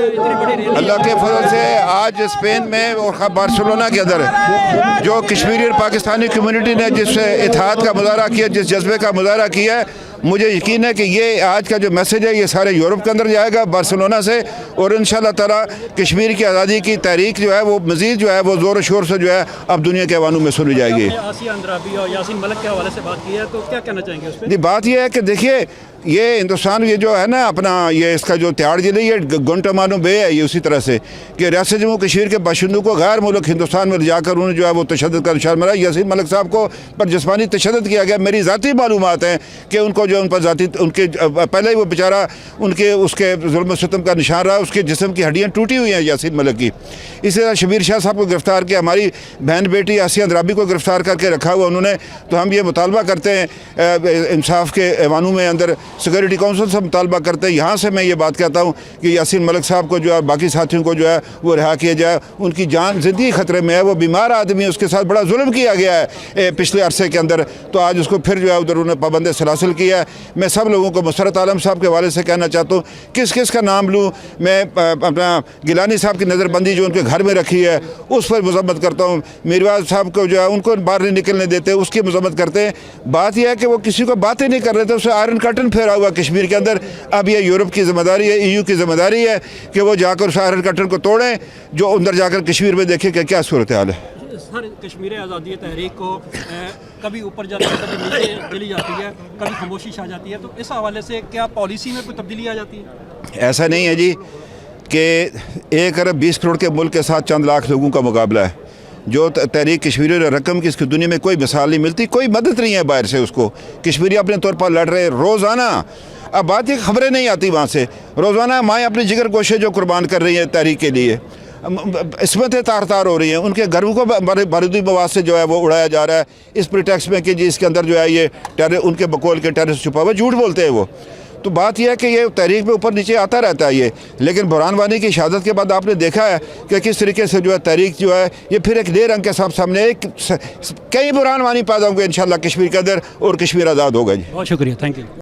अल्लाह के फजल से आज स्पेन में और बार्सिलोना के अंदर जो कश्मीरी और पाकिस्तानी कम्युनिटी ने जिस इत्तेहाद का मुजाहरा किया, जिस जज्बे का मुजाहरा किया है, मुझे यकीन है कि ये आज का जो मैसेज है ये सारे यूरोप के अंदर जाएगा बार्सिलोना से, और इंशाल्लाह ताला कश्मीर की आज़ादी की तहरीक जो है वो मज़ीद जो है वो ज़ोर शोर से जो है अब दुनिया के अवानों में सुनी जाएगी। आसिया अंद्राबी और यासीन मलिक के हवाले से बात की है, तो क्या कहना चाहेंगे उस पर? जी, बात यह है कि देखिए ये हिंदुस्तान ये जो है ना अपना ये इसका जो त्याड़ जिले ये गुंटामानो बे है, ये उसी तरह से कि रियासत जम्मू कश्मीर के बाशिंदों को गैर मुल्क हिंदुस्तान में ले जाकर उन्होंने जो है वो तशद्दुद का निशान बनाया। यासीन मलिक साहब को पर जिस्मानी तशद्दुद किया गया। मेरी ज़ाती मालूमात हैं कि उनको जो उन पर ज़ाती उनके पहले ही वो बेचारा उनके उसके जुल्म सितम का निशान रहा, उसके जिस्म की हड्डियाँ टूटी हुई हैं यासीन मलिक की। इसी तरह शबीर शाह साहब को गिरफ़्तार किया, हमारी बहन बेटी आसिया अंद्राबी को गिरफ़्तार करके रखा हुआ उन्होंने। तो हम ये मुतालबा करते हैं इंसाफ के ऐवानों में अंदर सिक्योरिटी काउंसिल से मुतालबा करते हैं। यहाँ से मैं ये बात कहता हूँ कि यासीन मलिक साहब को जो है बाकी साथियों को जो है वो रिहा किया जाए। उनकी जान ज़िंदगी ख़तरे में है, वो बीमार आदमी है, उसके साथ बड़ा जुल्म किया गया है पिछले अरसे के अंदर, तो आज उसको फिर जो है उधर उन्होंने पाबंद सलासिल किया है। मैं सब लोगों को मुसरत आलम साहब के हवाले से कहना चाहता हूँ, किस किस का नाम लूँ मैं, अपना गिलानी साहब की नज़रबंदी जो उनके घर में रखी है उस पर मजम्मत करता हूँ। मीरवाज साहब को जो है उनको बाहर नहीं निकलने देते, उसकी मजम्मत करते हैं। बात यह है कि वो किसी को बातें नहीं कर रहे थे, उसे आयरन कर्टन फेरा हुआ कश्मीर के अंदर। अब ये यूरोप की जिम्मेदारी है, EU की जिम्मेदारी है कि वो जाकर उस आयरन कर्टन को तोड़ें, जो अंदर जाकर कश्मीर में देखें कि क्या सूरत हाल है। सर, कश्मीर आज़ादी तहरीक को कभी ऊपर जाती है, कभी नीचे चली जाती है, कभी खामोशी छा जाती है, तो इस हवाले से क्या पॉलिसी में कोई तब्दीली आ जाती है? ऐसा नहीं है जी कि 1 अरब 20 करोड़ के मुल्क के साथ चंद लाख लोगों का मुकाबला है। जो तहरीक कश्मीरी रकम की इसकी दुनिया में कोई मिसाल नहीं मिलती, कोई मदद नहीं है बाहर से उसको। कश्मीरी अपने तौर पर लड़ रहे रोज़ाना। अब बात ये खबरें नहीं आती वहाँ से, रोज़ाना माएँ अपनी जिगर गोशे जो कुर्बान कर रही हैं तहरीक के लिए, इसमतें तार तार हो रही हैं, उनके घरों को बारूदी मवाद से जो है वो उड़ाया जा रहा है इस प्रिटेक्स्ट में कि जी इसके अंदर जो है ये उनके बकौल के टेररिस्ट छुपा हुआ, झूठ बोलते हैं वो। तो बात यह है कि ये तहरीक में ऊपर नीचे आता रहता है ये, लेकिन बुरहान वानी की शहादत के बाद आपने देखा है कि किस तरीके से जो है तहरीक जो है ये फिर एक नए रंग के सामने कई बुरहान वानी पैदा होंगे इंशाल्लाह कश्मीर के अंदर, और कश्मीर आज़ाद होगा जी। बहुत शुक्रिया, थैंक यू।